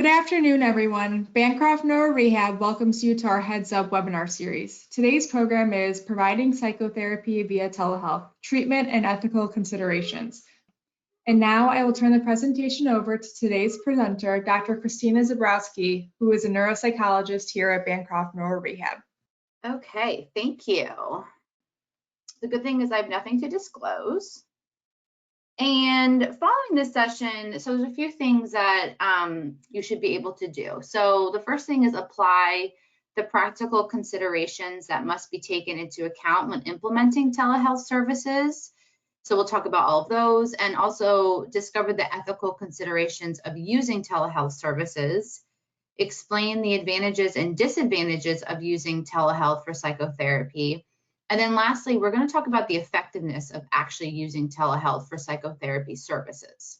Good afternoon, everyone. Bancroft Neurorehab welcomes you to our Heads Up webinar series. Today's program is Providing Psychotherapy via Telehealth, Treatment and Ethical Considerations. And now I will turn the presentation over to today's presenter, Dr. Christina Zabrowski, who is a neuropsychologist here at Bancroft Neurorehab. Okay, thank you. The good thing is I have nothing to disclose. And following this session, so there's a few things that you should be able to do. So the first thing is apply the practical considerations that must be taken into account when implementing telehealth services. So we'll talk about all of those, and also discover the ethical considerations of using telehealth services, explain the advantages and disadvantages of using telehealth for psychotherapy. And then lastly, we're going to talk about the effectiveness of actually using telehealth for psychotherapy services.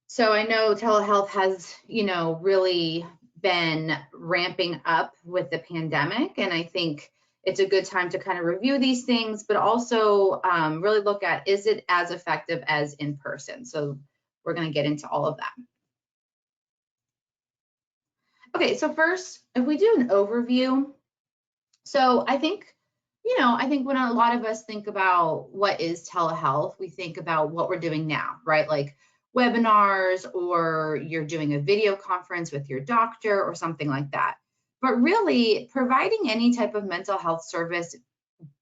So I know telehealth has, really been ramping up with the pandemic, and I think it's a good time to kind of review these things, but also really look at, is it as effective as in person? So we're going to get into all of that. Okay, so first, if we do an overview, so I think when a lot of us think about what is telehealth, we think about what we're doing now, right? Like webinars, or you're doing a video conference with your doctor or something like that. But really, providing any type of mental health service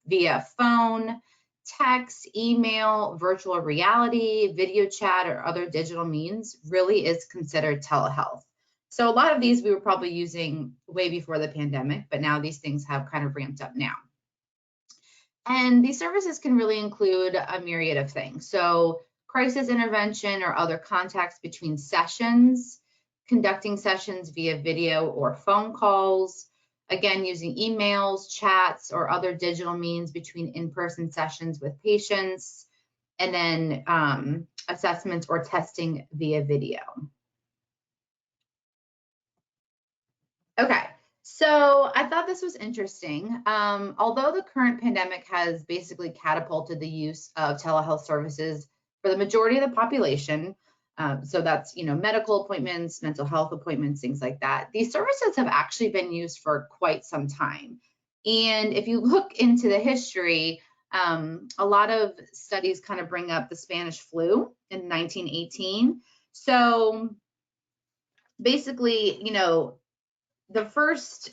via phone, text, email, virtual reality, video chat, or other digital means really is considered telehealth. So a lot of these we were probably using way before the pandemic, but now these things have kind of ramped up now. And these services can really include a myriad of things. So crisis intervention or other contacts between sessions, conducting sessions via video or phone calls, again, using emails, chats, or other digital means between in-person sessions with patients, and then assessments or testing via video. Okay, so I thought this was interesting. Although the current pandemic has basically catapulted the use of telehealth services for the majority of the population, so that's, medical appointments, mental health appointments, things like that, these services have actually been used for quite some time. And if you look into the history, a lot of studies kind of bring up the Spanish flu in 1918. So basically, the first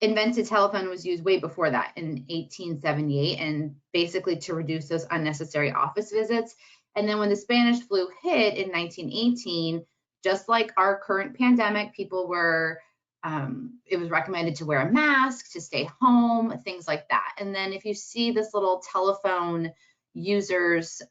invented telephone was used way before that in 1878, and basically to reduce those unnecessary office visits. And then when the Spanish flu hit in 1918, just like our current pandemic, people were, it was recommended to wear a mask, to stay home, things like that. And then if you see this little telephone users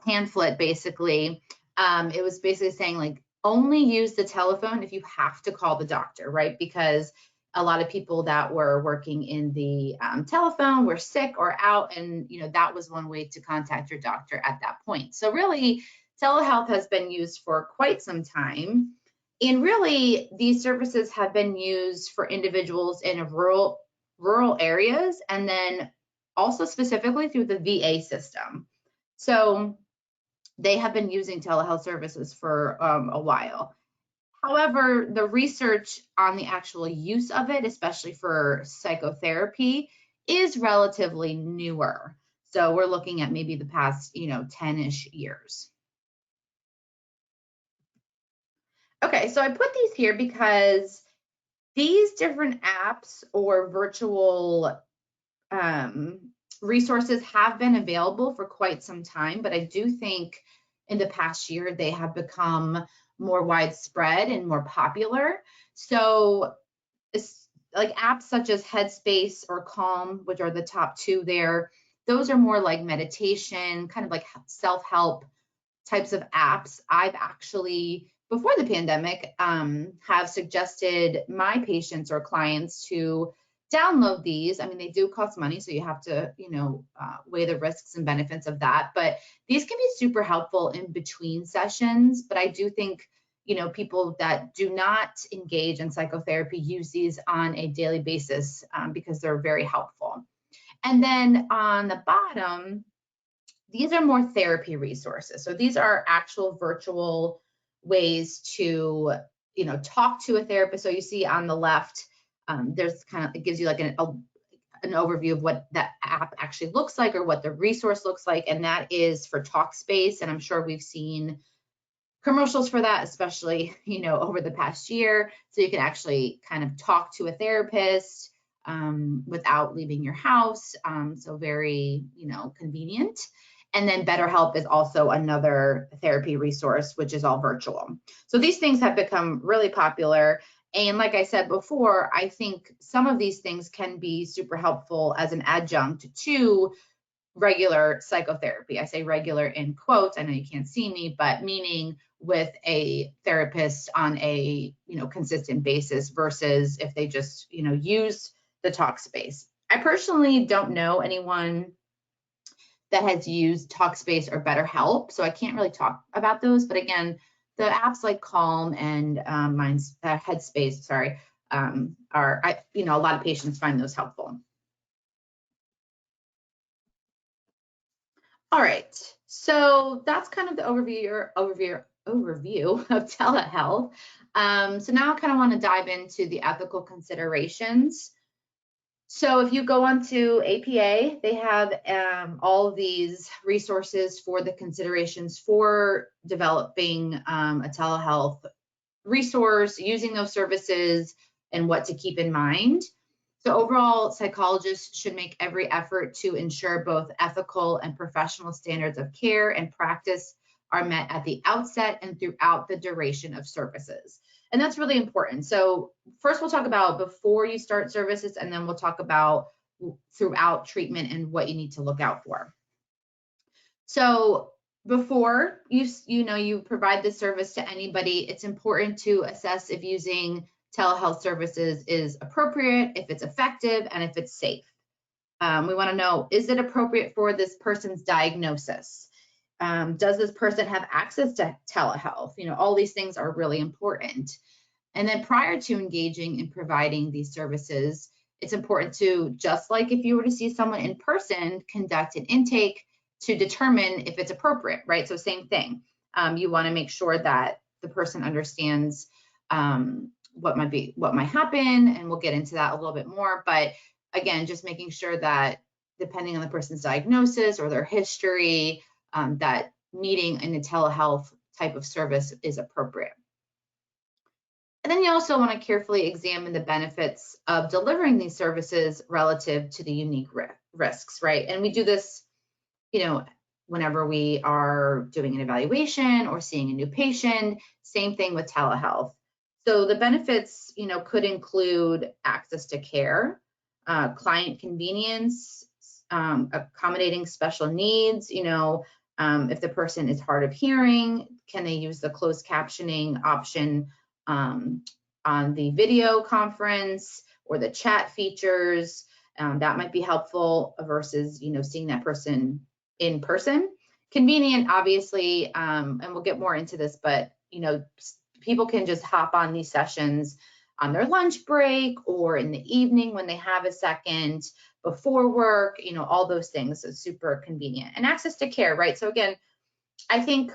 pamphlet, basically, it was basically saying, like, only use the telephone if you have to call the doctor, right? Because a lot of people that were working in the telephone were sick or out, and that was one way to contact your doctor at that point. So really, telehealth has been used for quite some time, and really these services have been used for individuals in rural areas, and then also specifically through the VA system. So they have been using telehealth services for a while. However, the research on the actual use of it, especially for psychotherapy, is relatively newer. So we're looking at maybe the past, 10-ish years. Okay, so I put these here because these different apps or virtual resources have been available for quite some time, but I do think in the past year they have become more widespread and more popular. So like apps such as Headspace or Calm, which are the top two there, those are more like meditation, kind of like self-help types of apps. I've actually, before the pandemic, have suggested my patients or clients to download these. I mean, they do cost money, so you have to, weigh the risks and benefits of that. But these can be super helpful in between sessions. But I do think, people that do not engage in psychotherapy use these on a daily basis because they're very helpful. And then on the bottom, these are more therapy resources. So these are actual virtual ways to, talk to a therapist. So you see on the left, there's it gives you like an overview of what that app actually looks like or what the resource looks like. And that is for Talkspace. And I'm sure we've seen commercials for that, especially, over the past year. So you can actually kind of talk to a therapist without leaving your house. So very, convenient. And then BetterHelp is also another therapy resource, which is all virtual. So these things have become really popular. And like I said before, I think some of these things can be super helpful as an adjunct to regular psychotherapy. I say regular in quotes. I know you can't see me, but meaning with a therapist on a, consistent basis versus if they just, use the Talkspace. I personally don't know anyone that has used Talkspace or BetterHelp, so I can't really talk about those. But again, the apps like Calm and Headspace, are a lot of patients find those helpful. All right, so that's kind of the overview of telehealth. So now I kind of want to dive into the ethical considerations. So if you go onto APA, they have all of these resources for the considerations for developing a telehealth resource, using those services, and what to keep in mind. So overall, psychologists should make every effort to ensure both ethical and professional standards of care and practice are met at the outset and throughout the duration of services. And that's really important. So first we'll talk about before you start services, and then we'll talk about throughout treatment and what you need to look out for. So before you provide this service to anybody, it's important to assess if using telehealth services is appropriate, if it's effective, and if it's safe. We want to know, is it appropriate for this person's diagnosis? Does this person have access to telehealth? All these things are really important. And then prior to engaging in providing these services, it's important to, just like if you were to see someone in person, conduct an intake to determine if it's appropriate, right? So same thing. You want to make sure that the person understands what might happen, and we'll get into that a little bit more. But again, just making sure that depending on the person's diagnosis or their history, that meeting in a telehealth type of service is appropriate. And then you also want to carefully examine the benefits of delivering these services relative to the unique risks, right? And we do this, whenever we are doing an evaluation or seeing a new patient. Same thing with telehealth. So the benefits, could include access to care, client convenience, accommodating special needs. If the person is hard of hearing, can they use the closed captioning option on the video conference or the chat features? That might be helpful versus, seeing that person in person. Convenient, obviously, and we'll get more into this, but, people can just hop on these sessions on their lunch break or in the evening when they have a second, before work, all those things are super convenient. And access to care, right? So again, I think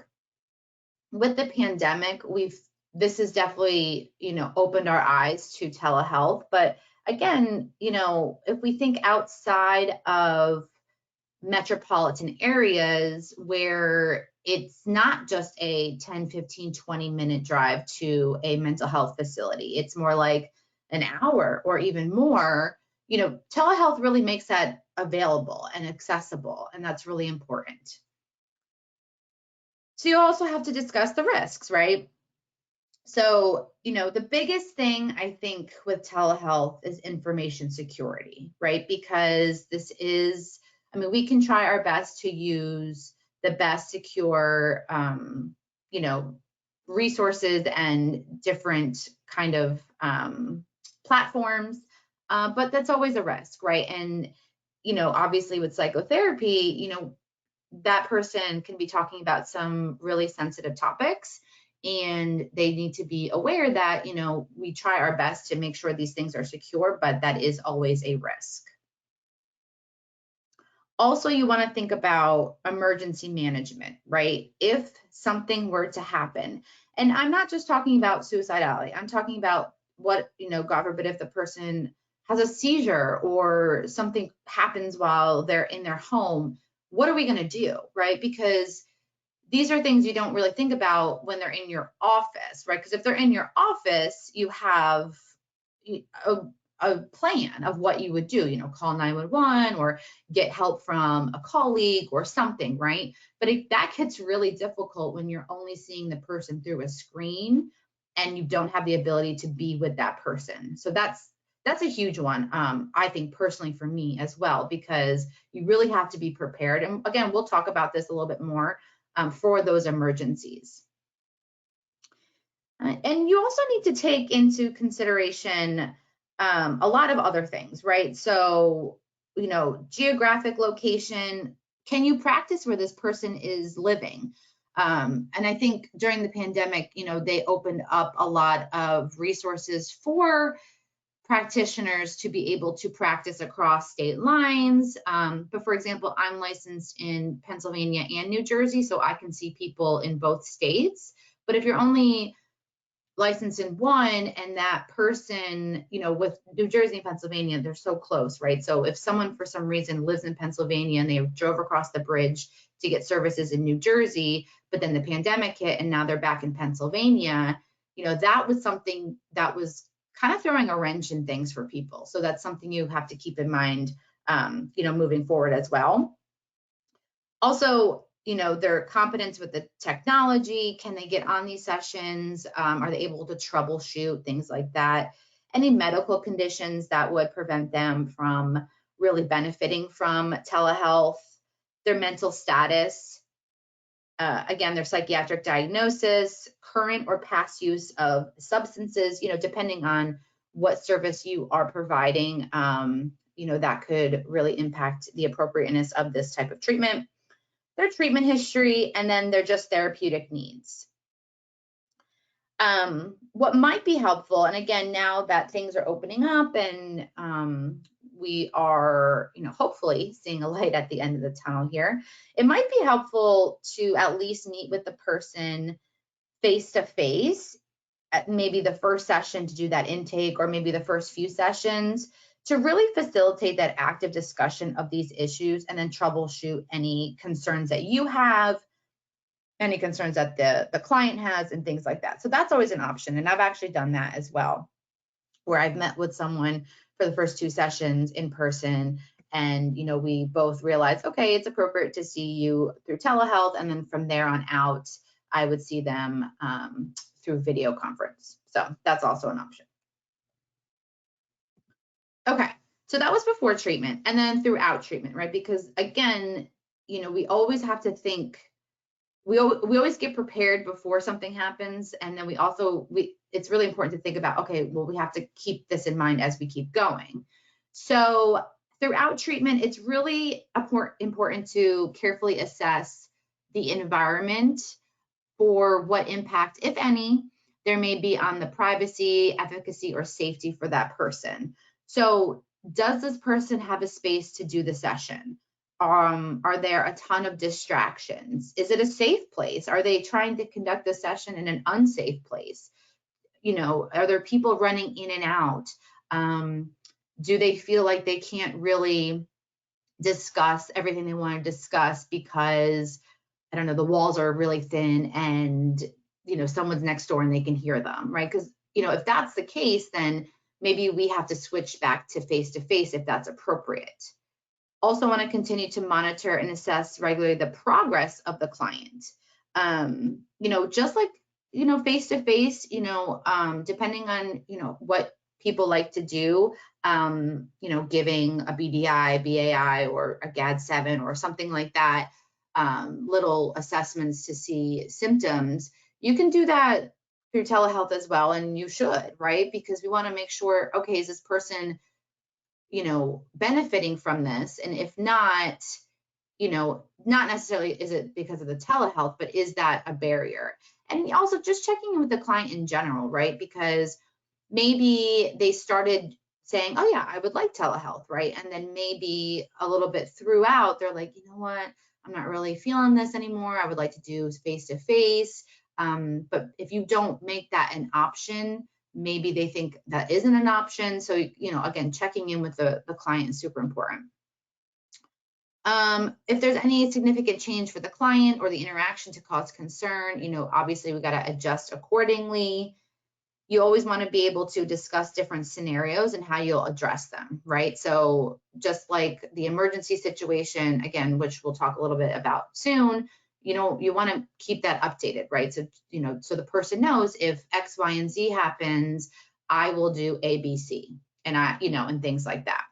with the pandemic, this has definitely, opened our eyes to telehealth. But again, if we think outside of metropolitan areas where it's not just a 10, 15, 20-minute drive to a mental health facility, it's more like an hour or even more, telehealth really makes that available and accessible, and that's really important. So you also have to discuss the risks, right? So, the biggest thing I think with telehealth is information security, right? Because we can try our best to use the best secure, resources and different kind of platforms, but that's always a risk, right? And, obviously with psychotherapy, that person can be talking about some really sensitive topics, and they need to be aware that, we try our best to make sure these things are secure, but that is always a risk. Also, you want to think about emergency management, right? If something were to happen, and I'm not just talking about suicidality, I'm talking about what, God forbid, if the person has a seizure or something happens while they're in their home, what are we going to do, right? Because these are things you don't really think about when they're in your office, right? Because if they're in your office, you have a plan of what you would do, call 911 or get help from a colleague or something, right? But that gets really difficult when you're only seeing the person through a screen and you don't have the ability to be with that person. So that's a huge one, I think personally for me as well, because you really have to be prepared. And again, we'll talk about this a little bit more for those emergencies. And you also need to take into consideration a lot of other things, right? So, geographic location, can you practice where this person is living? And I think during the pandemic, they opened up a lot of resources for practitioners to be able to practice across state lines. But for example, I'm licensed in Pennsylvania and New Jersey, so I can see people in both states. But if you're only licensed in one and that person, with New Jersey and Pennsylvania, they're so close, right? So if someone for some reason lives in Pennsylvania and they drove across the bridge to get services in New Jersey, but then the pandemic hit and now they're back in Pennsylvania, that was something that was kind of throwing a wrench in things for people. So that's something you have to keep in mind, moving forward as well. Also, their competence with the technology. Can they get on these sessions? Are they able to troubleshoot, things like that? Any medical conditions that would prevent them from really benefiting from telehealth? Their mental status. Again, their psychiatric diagnosis, current or past use of substances, depending on what service you are providing, that could really impact the appropriateness of this type of treatment. Their treatment history, and then their just therapeutic needs. What might be helpful, and again, now that things are opening up and we are, hopefully seeing a light at the end of the tunnel here, it might be helpful to at least meet with the person face-to-face at maybe the first session to do that intake, or maybe the first few sessions, to really facilitate that active discussion of these issues and then troubleshoot any concerns that you have, any concerns that the client has, and things like that. So that's always an option. And I've actually done that as well, where I've met with someone for the first 2 sessions in person, and we both realized, okay, it's appropriate to see you through telehealth, and then from there on out, I would see them through video conference. So that's also an option. Okay, so that was before treatment, and then throughout treatment, right? Because again, we always have to think, we always get prepared before something happens, and then it's really important to think about, okay, well, we have to keep this in mind as we keep going. So throughout treatment, it's really important to carefully assess the environment for what impact, if any, there may be on the privacy, efficacy, or safety for that person. So does this person have a space to do the session? Are there a ton of distractions? Is it a safe place? Are they trying to conduct the session in an unsafe place? Are there people running in and out? Do they feel like they can't really discuss everything they want to discuss because, I don't know, the walls are really thin and, someone's next door and they can hear them, right? Because, if that's the case, then maybe we have to switch back to face-to-face if that's appropriate. Also want to continue to monitor and assess regularly the progress of the client. Just like, face-to-face, depending on, what people like to do, giving a BDI, BAI, or a GAD-7 or something like that, little assessments to see symptoms, you can do that through telehealth as well, and you should, right? Because we want to make sure, okay, is this person, benefiting from this? And if not, not necessarily is it because of the telehealth, but is that a barrier? And also just checking with the client in general, right? Because maybe they started saying, oh yeah, I would like telehealth, right? And then maybe a little bit throughout, they're like, you know what, I'm not really feeling this anymore. I would like to do face-to-face. But if you don't make that an option, maybe they think that isn't an option. So, again, checking in with the client is super important. If there's any significant change for the client or the interaction to cause concern, obviously we got to adjust accordingly. You always want to be able to discuss different scenarios and how you'll address them, right? So just like the emergency situation, again, which we'll talk a little bit about soon, you want to keep that updated, right? So, so the person knows if X, Y, and Z happens, I will do A, B, C, and and things like that.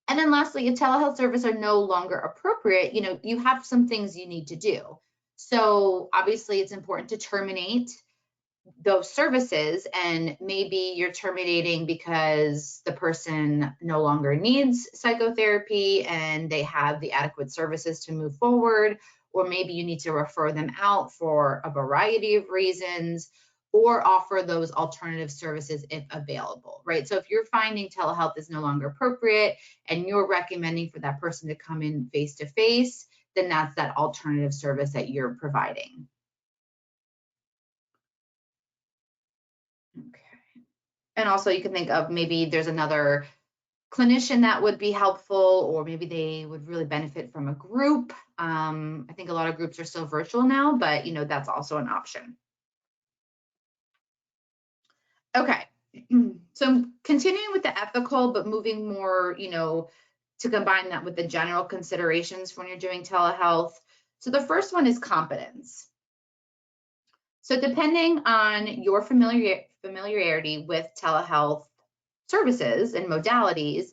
And then lastly, if telehealth services are no longer appropriate, you have some things you need to do. So obviously it's important to terminate those services, and maybe you're terminating because the person no longer needs psychotherapy and they have the adequate services to move forward, or maybe you need to refer them out for a variety of reasons, or offer those alternative services if available, right? So if you're finding telehealth is no longer appropriate and you're recommending for that person to come in face-to-face, then that's that alternative service that you're providing. Okay. And also you can think of maybe there's another clinician that would be helpful, or maybe they would really benefit from a group. I think a lot of groups are still virtual now, but that's also an option. Okay, so continuing with the ethical, but moving more, to combine that with the general considerations when you're doing telehealth. So the first one is competence. So depending on your familiarity with telehealth services and modalities,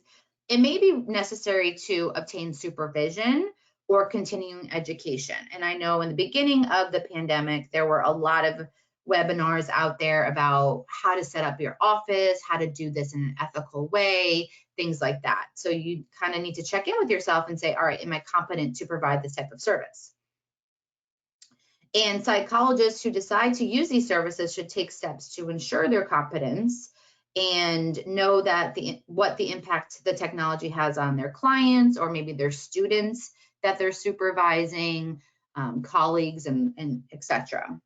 it may be necessary to obtain supervision or continuing education. And I know in the beginning of the pandemic, there were a lot of webinars out there about how to set up your office, how to do this in an ethical way, things like that. So you kind of need to check in with yourself and say, all right, am I competent to provide this type of service? And psychologists who decide to use these services should take steps to ensure their competence and know that what the impact the technology has on their clients, or maybe their students that they're supervising, colleagues, and etc.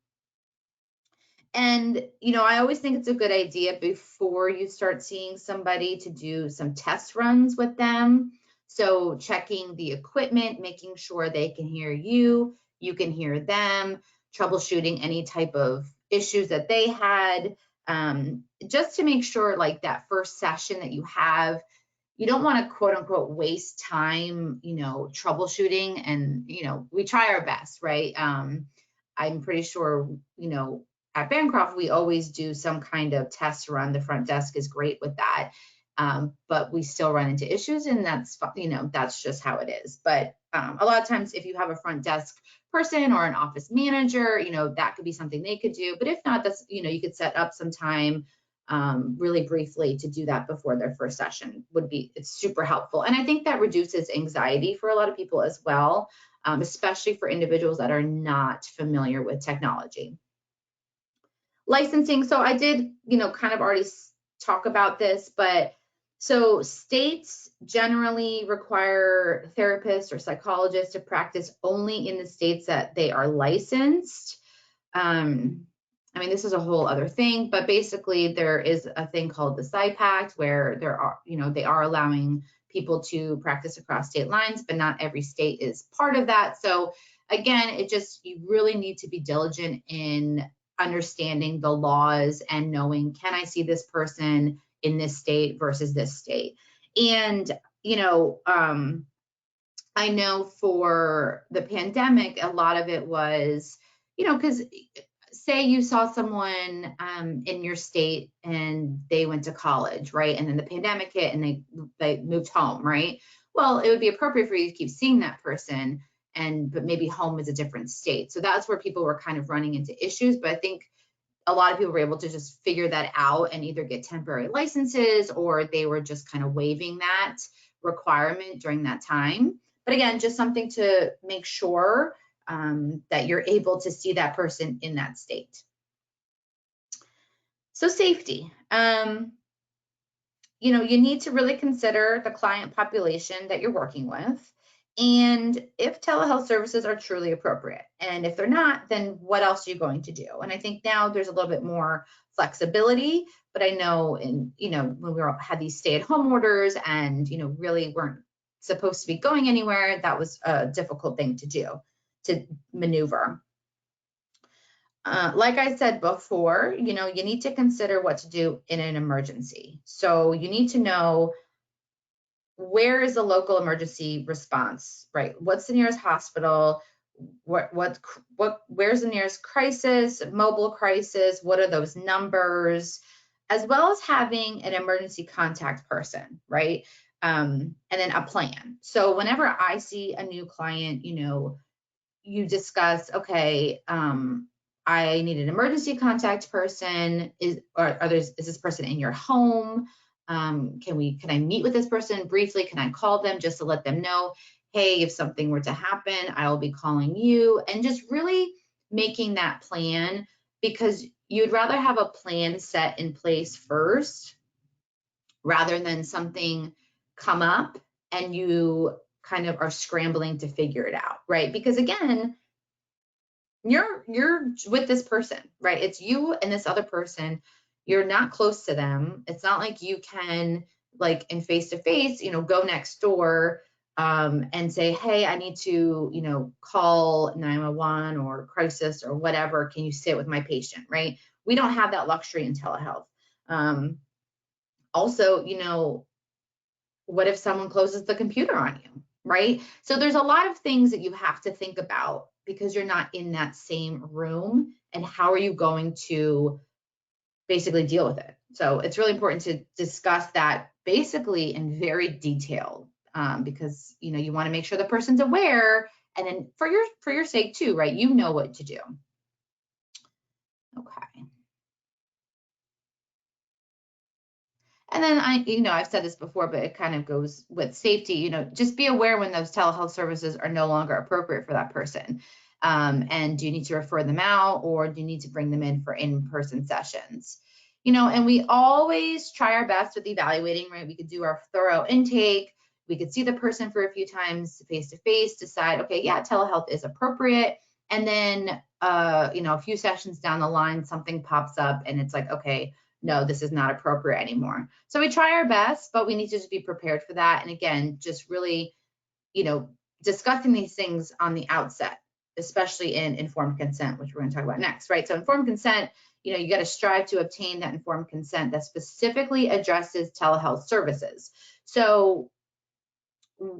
And, I always think it's a good idea before you start seeing somebody to do some test runs with them. So checking the equipment, making sure they can hear you, you can hear them, troubleshooting any type of issues that they had, just to make sure like that first session that you have, you don't want to quote unquote waste time, troubleshooting. And, we try our best, right? I'm pretty sure, at Bancroft, we always do some kind of test run. The front desk is great with that. But we still run into issues, and that's, that's just how it is. But a lot of times if you have a front desk person or an office manager, that could be something they could do. But if not, that's, you could set up some time really briefly to do that before their first session. It's super helpful. And I think that reduces anxiety for a lot of people as well, especially for individuals that are not familiar with technology. Licensing. So I did, kind of already talk about this, but so states generally require therapists or psychologists to practice only in the states that they are licensed. I mean, this is a whole other thing, but basically there is a thing called the Psy Pact where there are, they are allowing people to practice across state lines, but not every state is part of that. So again, you really need to be diligent in understanding the laws and knowing, can I see this person in this state versus this state? And, I know for the pandemic, a lot of it was, because say you saw someone in your state and they went to college, right? And then the pandemic hit and they moved home, right? Well, it would be appropriate for you to keep seeing that person, but maybe home is a different state. So that's where people were kind of running into issues. But I think a lot of people were able to just figure that out and either get temporary licenses, or they were just kind of waiving that requirement during that time. But again, just something to make sure that you're able to see that person in that state. So safety. you know, you need to really consider the client population that you're working with, and if telehealth services are truly appropriate. And if they're not, then what else are you going to do? And I think now there's a little bit more flexibility, but I know when we had these stay-at-home orders and, really weren't supposed to be going anywhere, that was a difficult thing to do, to maneuver. Like I said before, you need to consider what to do in an emergency. So you need to know, where is the local emergency response, right? What's the nearest hospital? Where's the nearest crisis, mobile crisis? What are those numbers? As well as having an emergency contact person, right? And then a plan. So whenever I see a new client, you discuss, okay, I need an emergency contact person. Is this person in your home? Can I meet with this person briefly? Can I call them just to let them know, hey, if something were to happen, I will be calling you, and just really making that plan, because you'd rather have a plan set in place first rather than something come up and you kind of are scrambling to figure it out, right? Because again, you're with this person, right? It's you and this other person. You're not close to them. It's not like you can, like in face-to-face, go next door and say, hey, I need to, call 911 or crisis or whatever. Can you sit with my patient, right? We don't have that luxury in telehealth. Also, what if someone closes the computer on you, right? So there's a lot of things that you have to think about because you're not in that same room, and how are you going to basically deal with it? So it's really important to discuss that basically in very detail, because you want to make sure the person's aware, and then for your sake too, right? You know what to do. Okay. And then I've said this before, but it kind of goes with safety, just be aware when those telehealth services are no longer appropriate for that person. And do you need to refer them out, or do you need to bring them in for in-person sessions? And we always try our best with evaluating, right? We could do our thorough intake. We could see the person for a few times face-to-face, decide, okay, yeah, telehealth is appropriate. And then, a few sessions down the line, something pops up and it's like, okay, no, this is not appropriate anymore. So we try our best, but we need to just be prepared for that. And again, just really, discussing these things on the outset, especially in informed consent, which we're going to talk about next, right? So informed consent, you got to strive to obtain that informed consent that specifically addresses telehealth services. So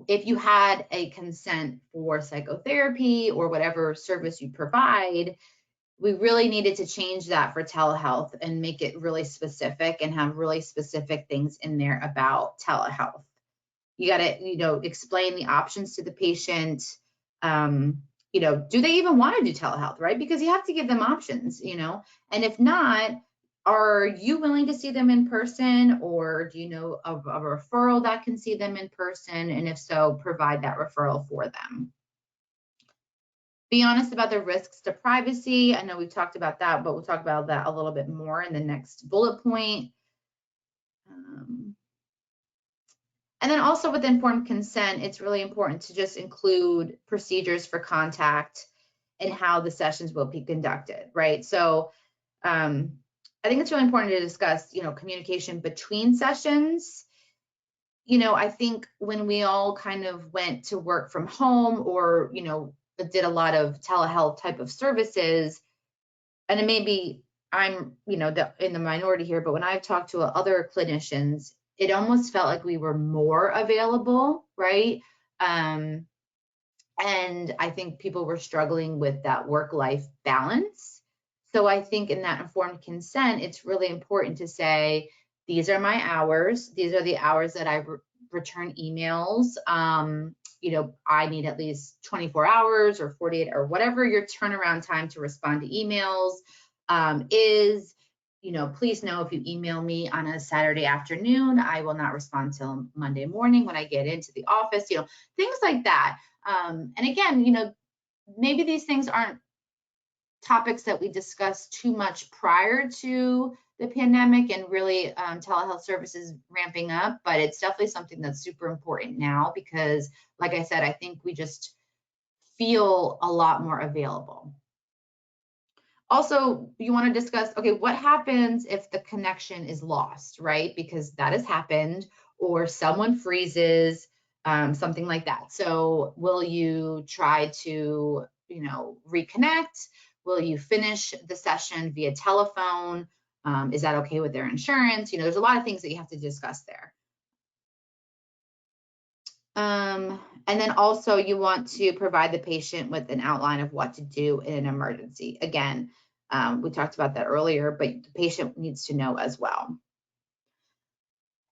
if you had a consent for psychotherapy or whatever service you provide, we really needed to change that for telehealth and make it really specific and have really specific things in there about telehealth. You got to, explain the options to the patient. Do they even want to do telehealth, right? Because you have to give them options, and if not, are you willing to see them in person, or do you know of a referral that can see them in person? And if so, provide that referral for them. Be honest about the risks to privacy. I know we've talked about that, but we'll talk about that a little bit more in the next bullet point. And then also with informed consent, it's really important to just include procedures for contact and how the sessions will be conducted, right? So I think it's really important to discuss, communication between sessions. I think when we all kind of went to work from home, or, did a lot of telehealth type of services, and it maybe I'm, in the minority here, but when I've talked to other clinicians, it almost felt like we were more available, right? And I think people were struggling with that work-life balance. So I think in that informed consent, it's really important to say, these are my hours. These are the hours that I return emails. I need at least 24 hours or 48 or whatever your turnaround time to respond to emails is. Please know if you email me on a Saturday afternoon, I will not respond till Monday morning when I get into the office, things like that. And again, maybe these things aren't topics that we discussed too much prior to the pandemic and really telehealth services ramping up, but it's definitely something that's super important now because, like I said, I think we just feel a lot more available. Also, you want to discuss, okay, what happens if the connection is lost, right? Because that has happened, or someone freezes, something like that. So will you try to, reconnect? Will you finish the session via telephone? Is that okay with their insurance? There's a lot of things that you have to discuss there. And then also you want to provide the patient with an outline of what to do in an emergency. Again, we talked about that earlier, but the patient needs to know as well.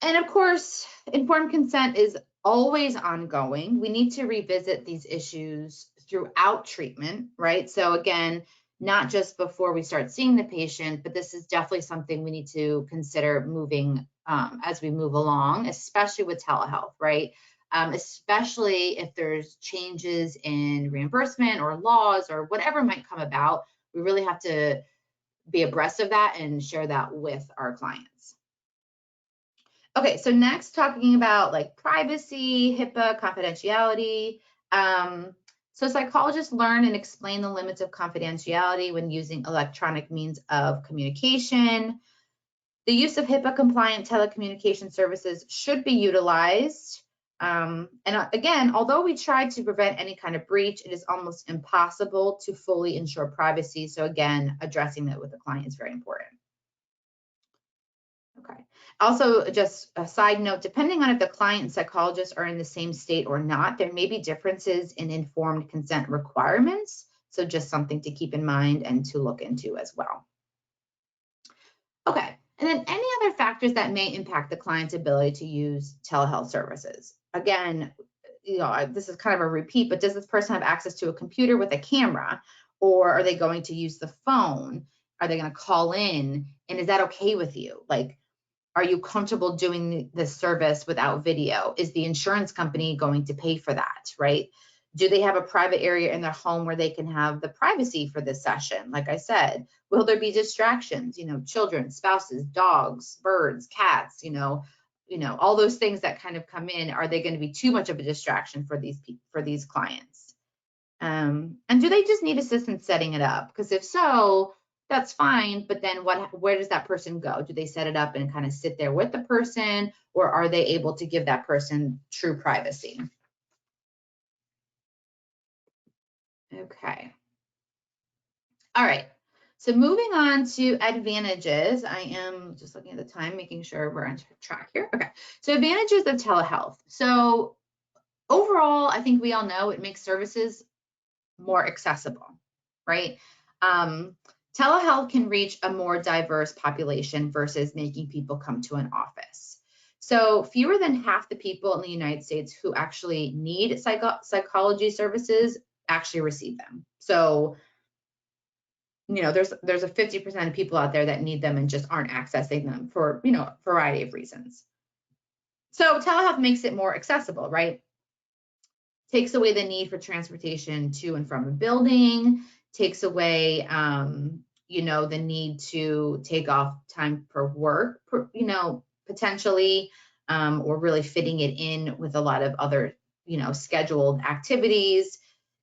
And of course, informed consent is always ongoing. We need to revisit these issues throughout treatment, right? So again, not just before we start seeing the patient, but this is definitely something we need to consider moving as we move along, especially with telehealth, right? Especially if there's changes in reimbursement or laws or whatever might come about, we really have to be abreast of that and share that with our clients. Okay, so next talking about like privacy, HIPAA, confidentiality. So psychologists learn and explain the limits of confidentiality when using electronic means of communication. The use of HIPAA compliant telecommunication services should be utilized. And again, although we try to prevent any kind of breach, it is almost impossible to fully ensure privacy. So again, addressing that with the client is very important. Okay. Also, just a side note, depending on if the client and psychologist are in the same state or not, there may be differences in informed consent requirements. So just something to keep in mind and to look into as well. Okay. And then any other factors that may impact the client's ability to use telehealth services. Again, this is kind of a repeat, but does this person have access to a computer with a camera, or are they going to use the phone? Are they going to call in? And is that okay with you? Like, are you comfortable doing this service without video? Is the insurance company going to pay for that, right? Do they have a private area in their home where they can have the privacy for this session? Like I said, will there be distractions? Children, spouses, dogs, birds, cats, all those things that kind of come in. Are they going to be too much of a distraction for these clients? And do they just need assistance setting it up? Because if so, that's fine, but then where does that person go? Do they set it up and kind of sit there with the person, or are they able to give that person true privacy? Okay. All right. So moving on to advantages, I am just looking at the time, making sure we're on track here. Okay. So advantages of telehealth. So overall, I think we all know it makes services more accessible, right? Telehealth can reach a more diverse population versus making people come to an office. So fewer than half the people in the United States who actually need psychology services actually receive them. So, there's a 50% of people out there that need them and just aren't accessing them for, a variety of reasons. So telehealth makes it more accessible, right? Takes away the need for transportation to and from a building, takes away, the need to take off time for work, potentially, or really fitting it in with a lot of other, scheduled activities.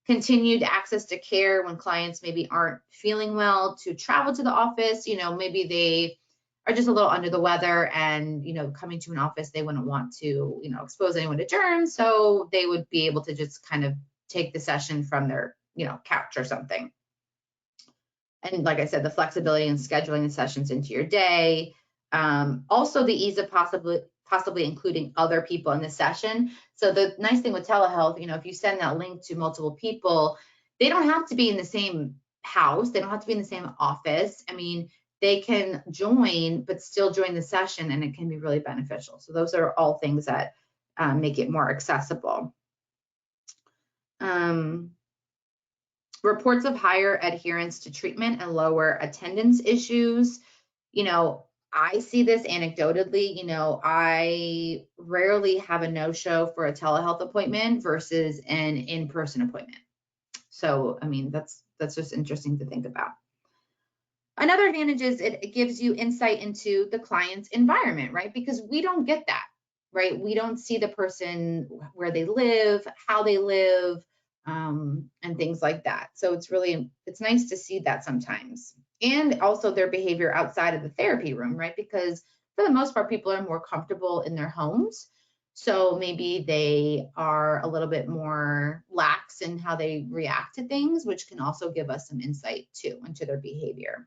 Continued access to care when clients maybe aren't feeling well, to travel to the office, maybe they are just a little under the weather and, coming to an office, they wouldn't want to, expose anyone to germs. So they would be able to just kind of take the session from their, couch or something. And like I said, the flexibility in scheduling the sessions into your day. Also the ease of possibly including other people in the session. So the nice thing with telehealth, if you send that link to multiple people, they don't have to be in the same house. They don't have to be in the same office. I mean, they can join, but still join the session, and it can be really beneficial. So those are all things that make it more accessible. Reports of higher adherence to treatment and lower attendance issues. I see this anecdotally, I rarely have a no-show for a telehealth appointment versus an in-person appointment. So, I mean, that's that's just interesting to think about. Another advantage is it gives you insight into the client's environment, right? Because we don't get that, right? We don't see the person, where they live, how they live, and things like that. So it's nice to see that sometimes. And also their behavior outside of the therapy room, right? Because for the most part, people are more comfortable in their homes. So maybe they are a little bit more lax in how they react to things, which can also give us some insight too into their behavior.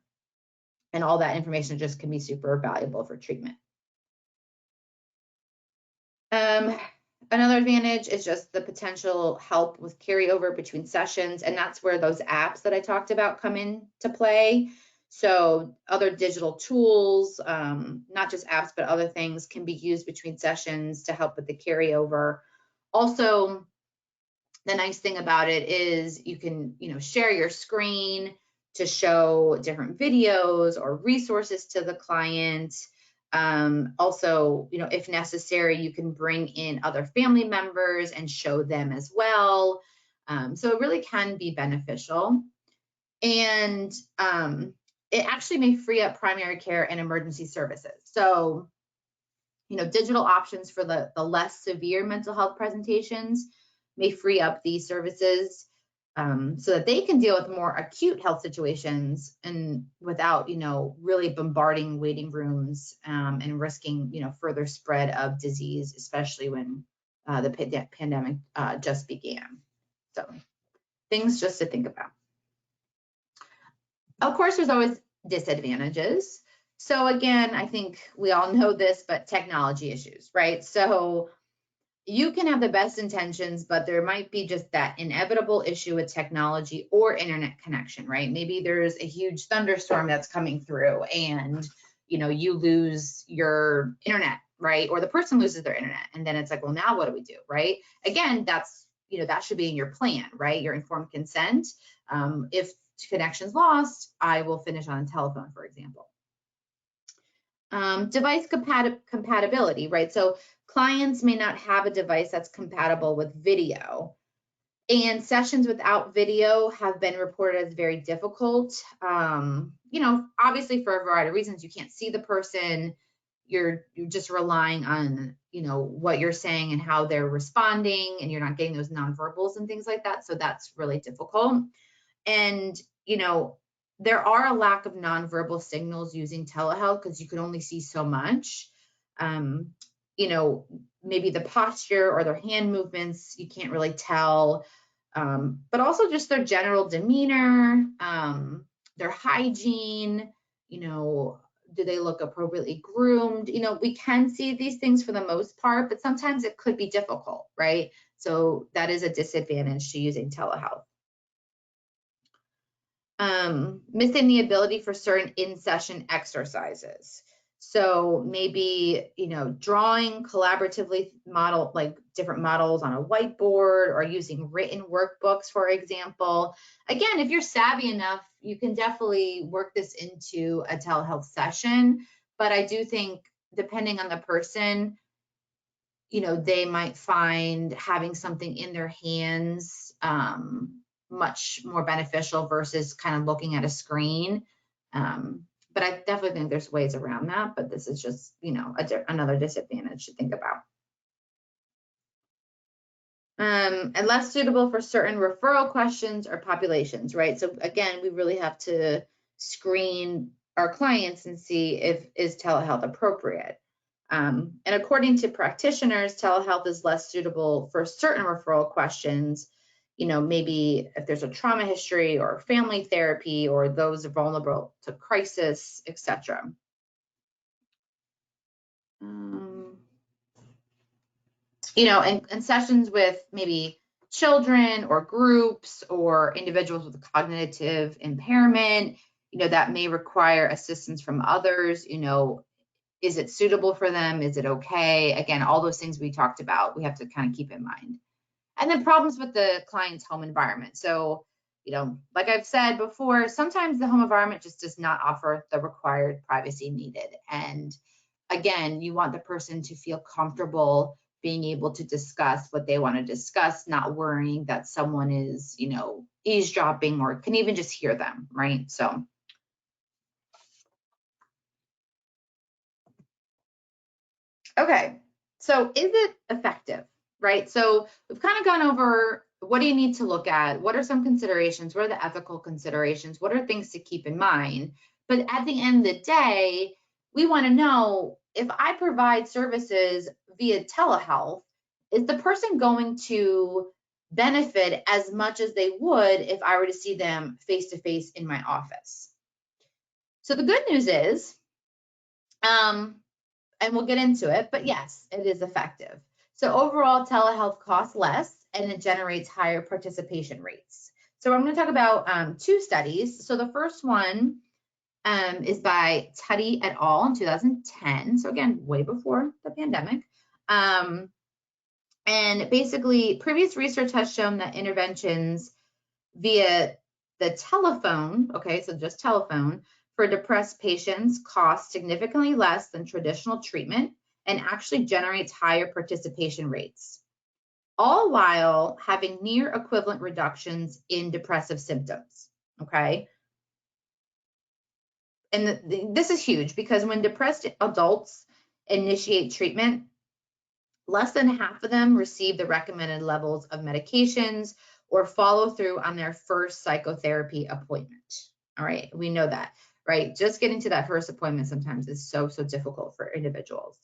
And all that information just can be super valuable for treatment. Another advantage is just the potential help with carryover between sessions. And that's where those apps that I talked about come into play. So other digital tools, not just apps, but other things can be used between sessions to help with the carryover. Also, the nice thing about it is you can, share your screen to show different videos or resources to the client. Also, if necessary, you can bring in other family members and show them as well. So it really can be beneficial. And it actually may free up primary care and emergency services. So, digital options for the less severe mental health presentations may free up these services so that they can deal with more acute health situations and without, really bombarding waiting rooms and risking, further spread of disease, especially when the pandemic just began. So things just to think about. Of course, there's always disadvantages. So again, I think we all know this, but technology issues, right? So you can have the best intentions, but there might be just that inevitable issue with technology or internet connection, right? Maybe there's a huge thunderstorm that's coming through and, you lose your internet, right? Or the person loses their internet. And then it's like, well, now what do we do, right? Again, that's, that should be in your plan, right? Your informed consent. If connection's lost, I will finish on a telephone, for example. Device compatibility, right? So clients may not have a device that's compatible with video, and sessions without video have been reported as very difficult. Obviously for a variety of reasons. You can't see the person. You're just relying on, what you're saying and how they're responding, and you're not getting those nonverbals and things like that. So that's really difficult. And, there are a lack of nonverbal signals using telehealth because you can only see so much. Maybe the posture or their hand movements, you can't really tell, but also just their general demeanor, their hygiene, do they look appropriately groomed? We can see these things for the most part, but sometimes it could be difficult, right? So that is a disadvantage to using telehealth. Missing the ability for certain in-session exercises. So maybe, drawing collaboratively different models on a whiteboard or using written workbooks, for example. Again, if you're savvy enough, you can definitely work this into a telehealth session. But I do think depending on the person, they might find having something in their hands much more beneficial versus kind of looking at a screen. But I definitely think there's ways around that, but this is just, another disadvantage to think about. And less suitable for certain referral questions or populations, right? So again, we really have to screen our clients and see is telehealth appropriate. And according to practitioners, telehealth is less suitable for certain referral questions, maybe if there's a trauma history or family therapy or those vulnerable to crisis, etc. And sessions with maybe children or groups or individuals with cognitive impairment, that may require assistance from others, is it suitable for them? Is it okay? Again, all those things we talked about, we have to kind of keep in mind. And then problems with the client's home environment. So, like I've said before, sometimes the home environment just does not offer the required privacy needed. And again, you want the person to feel comfortable being able to discuss what they want to discuss, not worrying that someone is, eavesdropping or can even just hear them, right? So. Okay, so is it effective, right? So we've kind of gone over what do you need to look at? What are some considerations? What are the ethical considerations? What are things to keep in mind? But at the end of the day, we want to know if I provide services via telehealth, is the person going to benefit as much as they would if I were to see them face to face in my office? So the good news is, and we'll get into it, but yes, it is effective. So overall, telehealth costs less and it generates higher participation rates. So I'm going to talk about 2 studies. So the first one is by Tutty et al. In 2010. So again, way before the pandemic. And basically, previous research has shown that interventions via the telephone, okay, so just telephone, for depressed patients costs significantly less than traditional treatment and actually generates higher participation rates, all while having near equivalent reductions in depressive symptoms, okay? And this is huge because when depressed adults initiate treatment, less than half of them receive the recommended levels of medications or follow through on their first psychotherapy appointment. All right, we know that, right? Just getting to that first appointment sometimes is so difficult for individuals.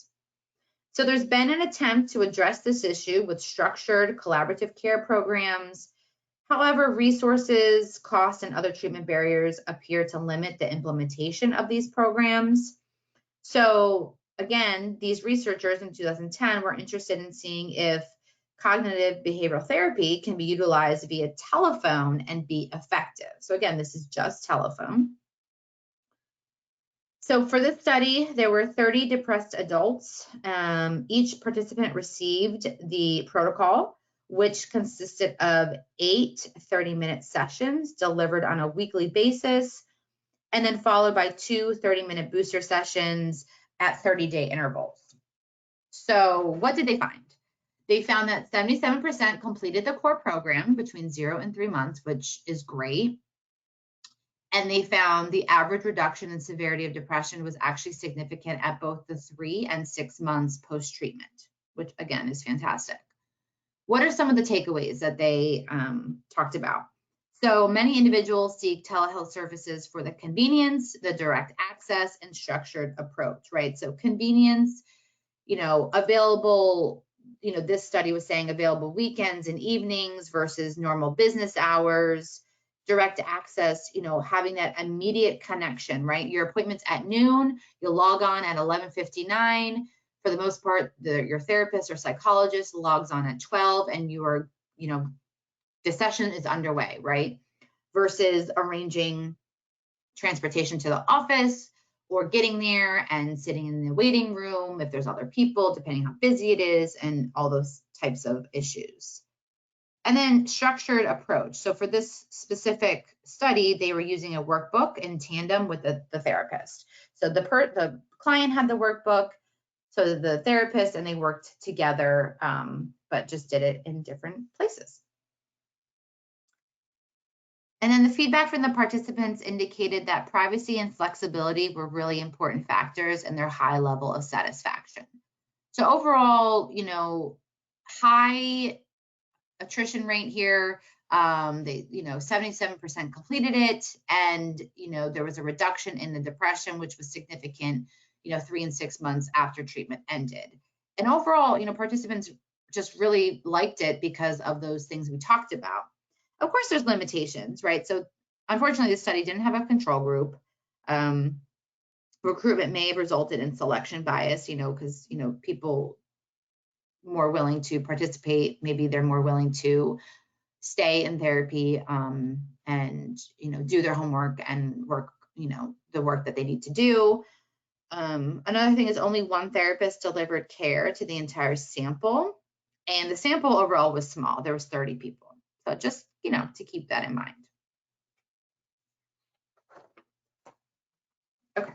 So there's been an attempt to address this issue with structured collaborative care programs. However, resources, cost, and other treatment barriers appear to limit the implementation of these programs. So again, these researchers in 2010 were interested in seeing if cognitive behavioral therapy can be utilized via telephone and be effective. So again, this is just telephone. So for this study, there were 30 depressed adults. Each participant received the protocol, which consisted of 8 30-minute sessions delivered on a weekly basis, and then followed by 2 30-minute booster sessions at 30-day intervals. So what did they find? They found that 77% completed the core program between 0 and 3 months, which is great. And they found the average reduction in severity of depression was actually significant at both the 3 and 6 months post-treatment, which again is fantastic. What are some of the takeaways that they talked about? So many individuals seek telehealth services for the convenience, the direct access, and structured approach, right? So convenience, available, this study was saying available weekends and evenings versus normal business hours. Direct access, having that immediate connection, right? Your appointment's at noon, you'll log on at 11:59. For the most part, your therapist or psychologist logs on at 12 and the session is underway, right? Versus arranging transportation to the office or getting there and sitting in the waiting room if there's other people, depending how busy it is, and all those types of issues. And then structured approach. So for this specific study, they were using a workbook in tandem with the therapist. So the client had the workbook, so the therapist and they worked together, but just did it in different places. And then the feedback from the participants indicated that privacy and flexibility were really important factors in their high level of satisfaction. So overall, high attrition rate here. They, 77% completed it, and there was a reduction in the depression, which was significant, 3 and 6 months after treatment ended. And overall, participants just really liked it because of those things we talked about. Of course, there's limitations, right? So unfortunately, the study didn't have a control group. Recruitment may have resulted in selection bias, because people more willing to participate, maybe they're more willing to stay in therapy and do their homework and work the work that they need to do. Another thing is only one therapist delivered care to the entire sample, and the sample overall was small. There was 30 people, so just to keep that in mind. Okay.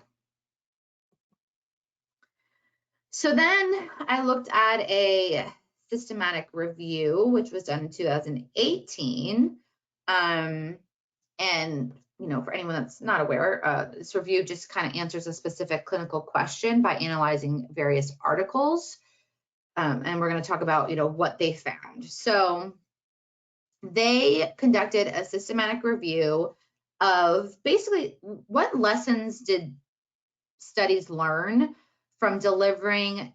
So then I looked at a systematic review, which was done in 2018, And, for anyone that's not aware, this review just kind of answers a specific clinical question by analyzing various articles. And we're going to talk about, what they found. So they conducted a systematic review of basically what lessons did studies learn from delivering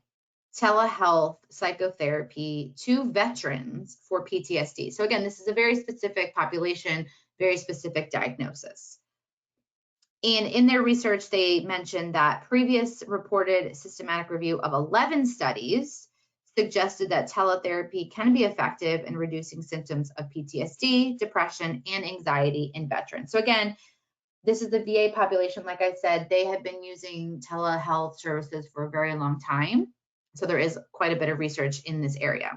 telehealth psychotherapy to veterans for PTSD. So again, this is a very specific population, very specific diagnosis. And in their research, they mentioned that previous reported systematic review of 11 studies suggested that teletherapy can be effective in reducing symptoms of PTSD, depression, and anxiety in veterans. So again, this is the VA population. Like I said, they have been using telehealth services for a very long time. So there is quite a bit of research in this area.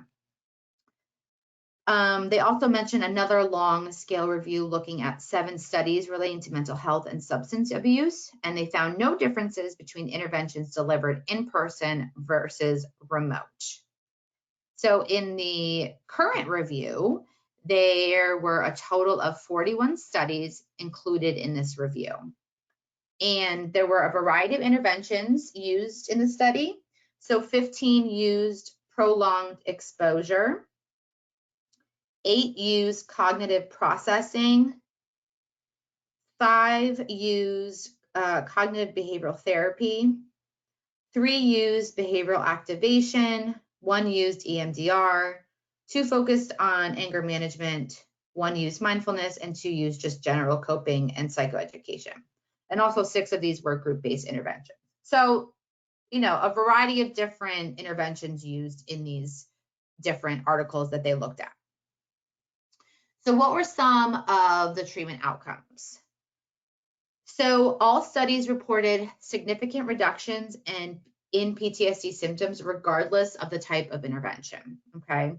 They also mentioned another long scale review looking at 7 studies relating to mental health and substance abuse, and they found no differences between interventions delivered in person versus remote. So in the current review, there were a total of 41 studies included in this review. And there were a variety of interventions used in the study. So 15 used prolonged exposure, 8 used cognitive processing, 5 used cognitive behavioral therapy, 3 used behavioral activation, 1 used EMDR, 2 focused on anger management, 1 used mindfulness, and 2 used just general coping and psychoeducation. And also 6 of these were group-based interventions. So, a variety of different interventions used in these different articles that they looked at. So what were some of the treatment outcomes? So all studies reported significant reductions in PTSD symptoms, regardless of the type of intervention, okay?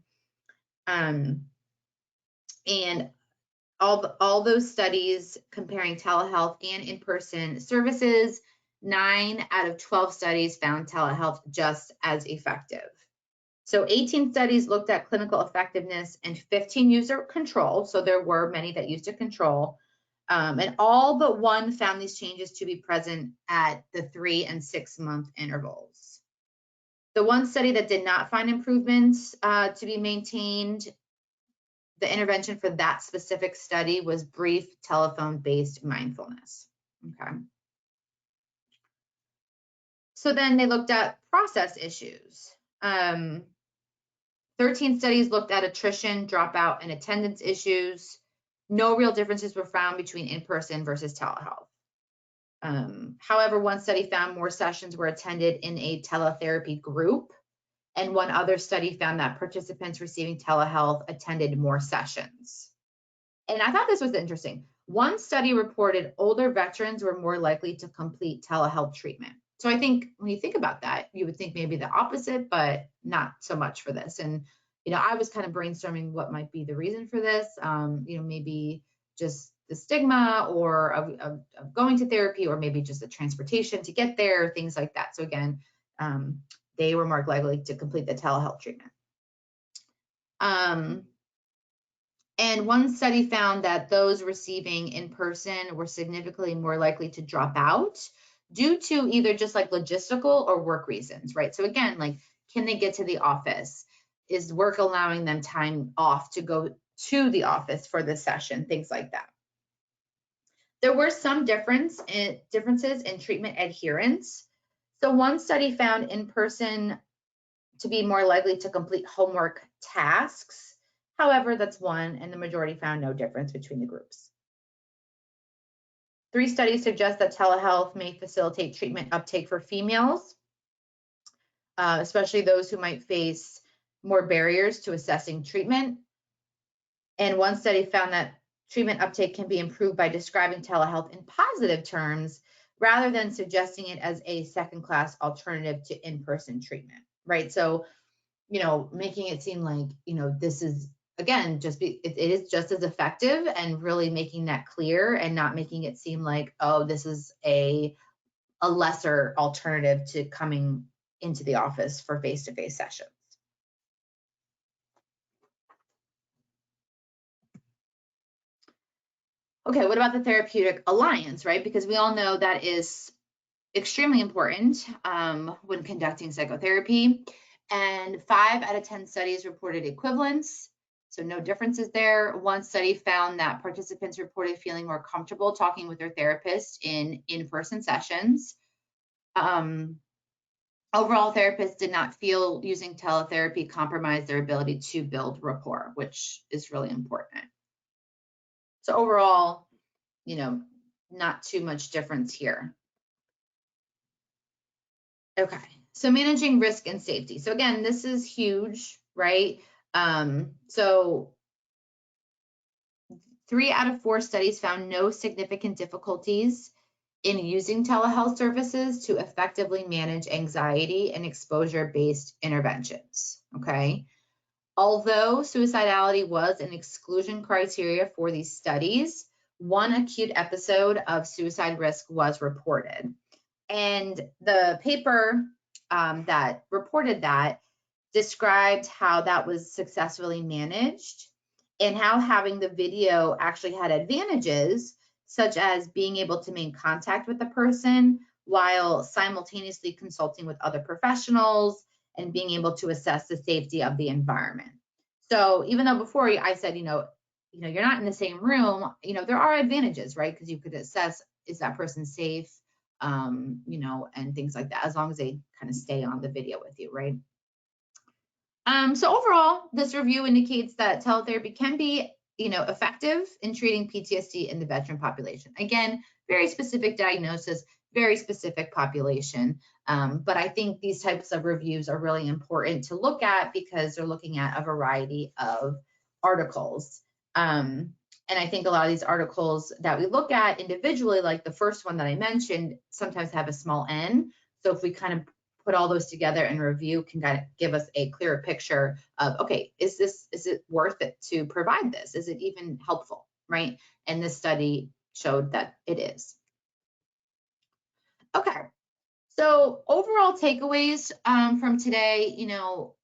And all those studies comparing telehealth and in-person services, 9 out of 12 studies found telehealth just as effective. So 18 studies looked at clinical effectiveness and 15 used a control. So there were many that used a control. And all but 1 found these changes to be present at the 3 and 6 month intervals. The one study that did not find improvements to be maintained, the intervention for that specific study was brief telephone-based mindfulness. Okay. So then they looked at process issues. 13 studies looked at attrition, dropout, and attendance issues. No real differences were found between in-person versus telehealth. However, 1 study found more sessions were attended in a teletherapy group, and 1 other study found that participants receiving telehealth attended more sessions. And I thought this was interesting. 1 study reported older veterans were more likely to complete telehealth treatment. So I think when you think about that, you would think maybe the opposite, but not so much for this. And, I was kind of brainstorming what might be the reason for this, maybe just the stigma or of going to therapy, or maybe just the transportation to get there, things like that. So again, they were more likely to complete the telehealth treatment. And 1 study found that those receiving in person were significantly more likely to drop out due to either just like logistical or work reasons, right? So again, like, can they get to the office? Is work allowing them time off to go to the office for the session? Things like that. There were some differences in treatment adherence. So 1 study found in person to be more likely to complete homework tasks. However, that's 1, and the majority found no difference between the groups. 3 studies suggest that telehealth may facilitate treatment uptake for females, especially those who might face more barriers to assessing treatment. And 1 study found that treatment uptake can be improved by describing telehealth in positive terms rather than suggesting it as a second-class alternative to in-person treatment, right? So, making it seem like, this is, again, it is just as effective, and really making that clear and not making it seem like, oh, this is a lesser alternative to coming into the office for face-to-face sessions. Okay, what about the Therapeutic Alliance, right? Because we all know that is extremely important when conducting psychotherapy. And 5 out of 10 studies reported equivalence, so no differences there. One study found that participants reported feeling more comfortable talking with their therapist in in-person sessions. Overall, therapists did not feel using teletherapy compromised their ability to build rapport, which is really important. So overall, not too much difference here. Okay, so managing risk and safety. So again, this is huge, right? So 3 out of 4 studies found no significant difficulties in using telehealth services to effectively manage anxiety and exposure-based interventions, okay? Although suicidality was an exclusion criteria for these studies, 1 acute episode of suicide risk was reported. And the paper that reported that described how that was successfully managed and how having the video actually had advantages, such as being able to make contact with the person while simultaneously consulting with other professionals and being able to assess the safety of the environment. So even though before I said, you're not in the same room, there are advantages, right? Because you could assess, is that person safe? And things like that, as long as they kind of stay on the video with you, right? So overall, this review indicates that teletherapy can be, effective in treating PTSD in the veteran population. Again, very specific diagnosis, very specific population. But I think these types of reviews are really important to look at because they're looking at a variety of articles. And I think a lot of these articles that we look at individually, like the first one that I mentioned, sometimes have a small n. So if we kind of put all those together and review, can kind of give us a clearer picture of, okay, is it worth it to provide this? Is it even helpful, right? And this study showed that it is. Okay, so overall takeaways from today,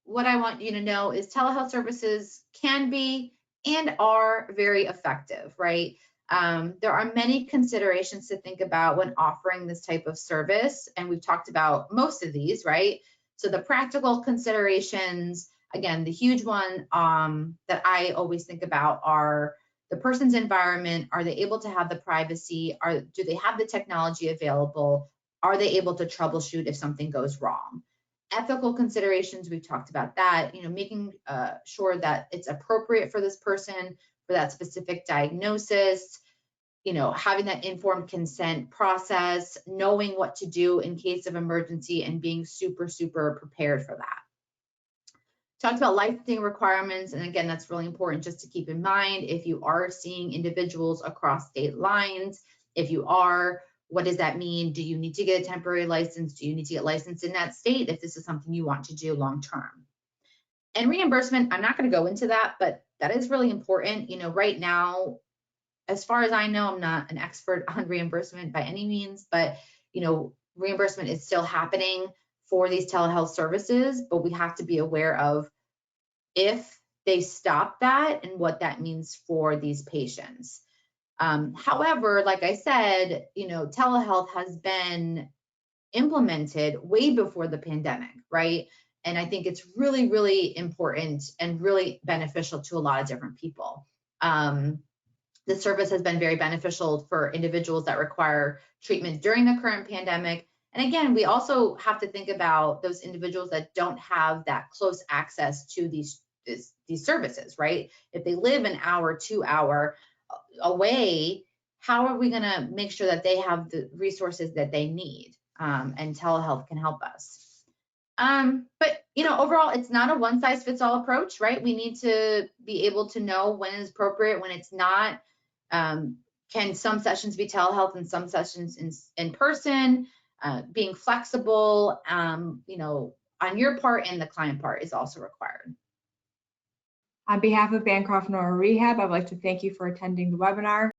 what I want you to know is telehealth services can be and are very effective, right? There are many considerations to think about when offering this type of service, and we've talked about most of these, right? So the practical considerations, again, the huge one that I always think about are the person's environment. Are they able to have the privacy? Do they have the technology available? Are they able to troubleshoot if something goes wrong? Ethical considerations, we've talked about that, making sure that it's appropriate for this person, for that specific diagnosis, having that informed consent process, knowing what to do in case of emergency and being super, super prepared for that. Talked about licensing requirements, and again, that's really important just to keep in mind if you are seeing individuals across state lines. If you are, what does that mean? Do you need to get a temporary license? Do you need to get licensed in that state if this is something you want to do long term? And reimbursement, I'm not going to go into that, but that is really important. Right now, as far as I know, I'm not an expert on reimbursement by any means, but reimbursement is still happening for these telehealth services, but we have to be aware of if they stop that and what that means for these patients. However, like I said, telehealth has been implemented way before the pandemic, right? And I think it's really, really important and really beneficial to a lot of different people. The service has been very beneficial for individuals that require treatment during the current pandemic. And again, we also have to think about those individuals that don't have that close access to these services, right? If they live an hour, 2 hour away, how are we going to make sure that they have the resources that they need? And telehealth can help us. But overall, it's not a one size fits all approach, right? We need to be able to know when it's appropriate, when it's not. Can some sessions be telehealth and some sessions in person? Being flexible, on your part and the client part is also required. On behalf of Bancroft Nora Rehab, I'd like to thank you for attending the webinar.